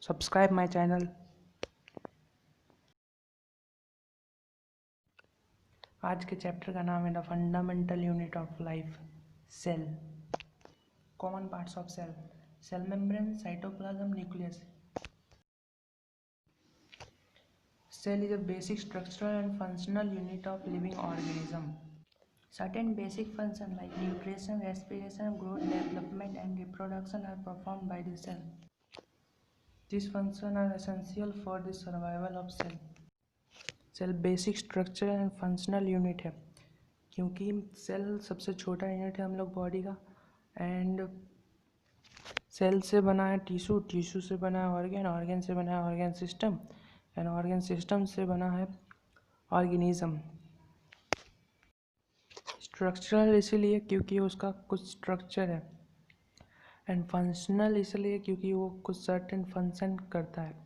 Subscribe my channel. आज के chapter का नाम है the fundamental unit of life, cell. Common parts of cell: cell membrane, cytoplasm, nucleus. Cell is a basic structural and functional unit of living organism. Certain basic functions like nutrition, respiration, growth, development, and reproduction are performed by the cell. These functions are essential for the survival of cell. Cell basic structure and functional unit है, क्योंकि cell सबसे छोटा unit है हम लोग body का। And cell से बना है टिश्यू, टिश्यू से बना है ऑर्गन, ऑर्गन से बना है organ system, and organ system से बना है ऑर्गेनिज्म। स्ट्रक्चरल इसीलिए क्योंकि उसका कुछ स्ट्रक्चर है, एंड फंक्शनल इसलिए क्योंकि वो कुछ सर्टेन फंक्शन करता है।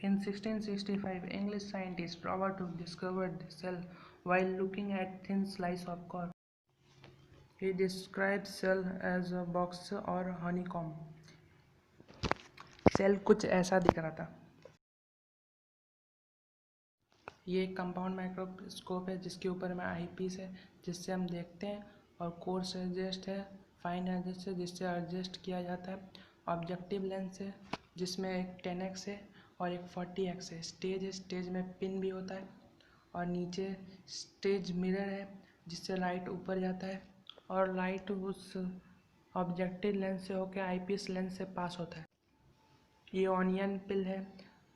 In 1665, English scientist Robert Hooke discovered the cell while looking at thin slice of cork. He describes cell as a box or honeycomb. Cell कुछ ऐसा दिख रहा था। ये एक कंपाउंड माइक्रोस्कोप है जिसके ऊपर में आईपीस है, जिससे हम देखते हैं, और कोर्स एडजस्ट है, फाइन एडजस्ट है जिससे एडजस्ट किया जाता है, ऑब्जेक्टिव लेंस है जिसमें एक 10x है और एक 40x है, स्टेज है, स्टेज में पिन भी होता है, और नीचे स्टेज मिरर है जिससे लाइट ऊपर जाता है और लाइट उस ऑब्जेक्टिव लेंस से होकर आईपीस लेंस से पास होता है। ये ऑनियन पिल है,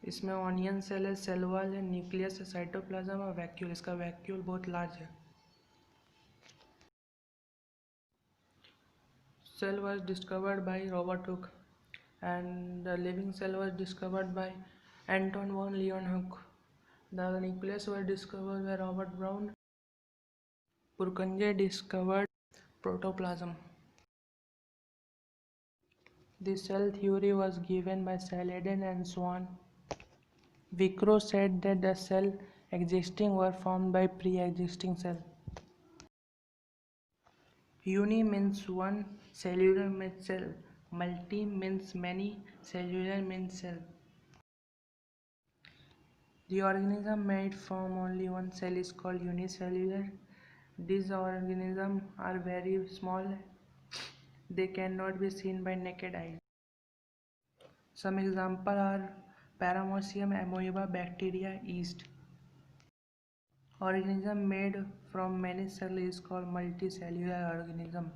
इसमें ऑनियन सेल है, सेल वॉल है, न्यूक्लियस है, साइटोप्लाज्म और वैक्यूल। इसका वैक्यूल बहुत लार्ज है। Cell was discovered by Robert Hooke and the living cell was discovered by Anton van Leeuwenhoek. The nucleus was discovered by Robert Brown. Purkinje discovered protoplasm. The cell theory was given by Saladin and Swan. Vicro said that the cells existing were formed by pre-existing cells. Uni means one, cellular means cell, multi means many, cellular means cell. The organism made from only one cell is called unicellular. These organisms are very small. They cannot be seen by naked eye. Some examples are Paramecium, amoeba, bacteria, yeast. Organism made from many cells is called multicellular organism.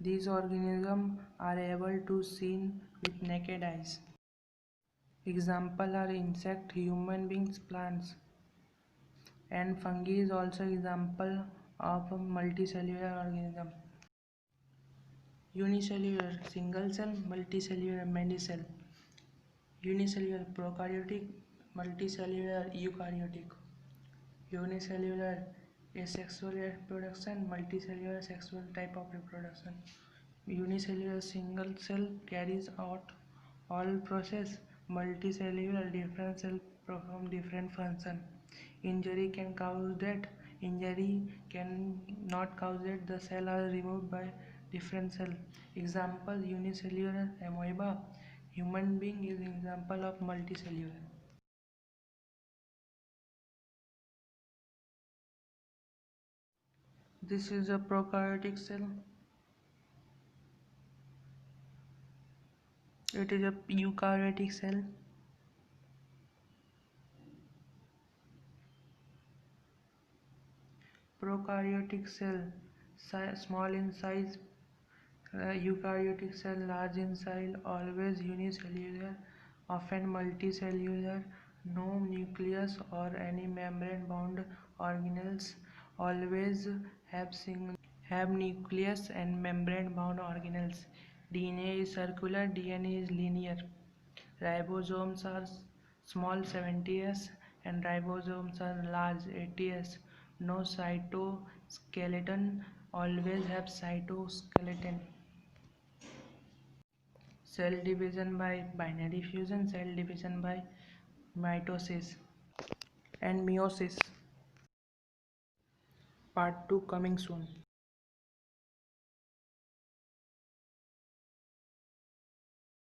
These organisms are able to seen with naked eyes. Examples are insect, human beings, plants, and fungi is also example of a multicellular organism. Unicellular, single cell, multicellular, many cell. Unicellular, prokaryotic, multicellular, eukaryotic. Unicellular, asexual reproduction, multicellular, sexual type of reproduction. Unicellular, single cell carries out all process. Multicellular, different cell perform different function. Injury can cause death. Injury can not cause death. The cell are removed by different cell. Example: unicellular amoeba. Human being is example of multicellular. This is a prokaryotic cell. It is a eukaryotic cell. Prokaryotic cell small in size, eukaryotic cell large in size, always unicellular, often multicellular, no nucleus or any membrane bound organelles, always have nucleus and membrane bound organelles. DNA is circular, DNA is linear. Ribosomes are small 70s and ribosomes are large 80s. No cytoskeleton, always have cytoskeleton. Cell division by binary fusion, cell division by mitosis and meiosis. Part 2 coming soon.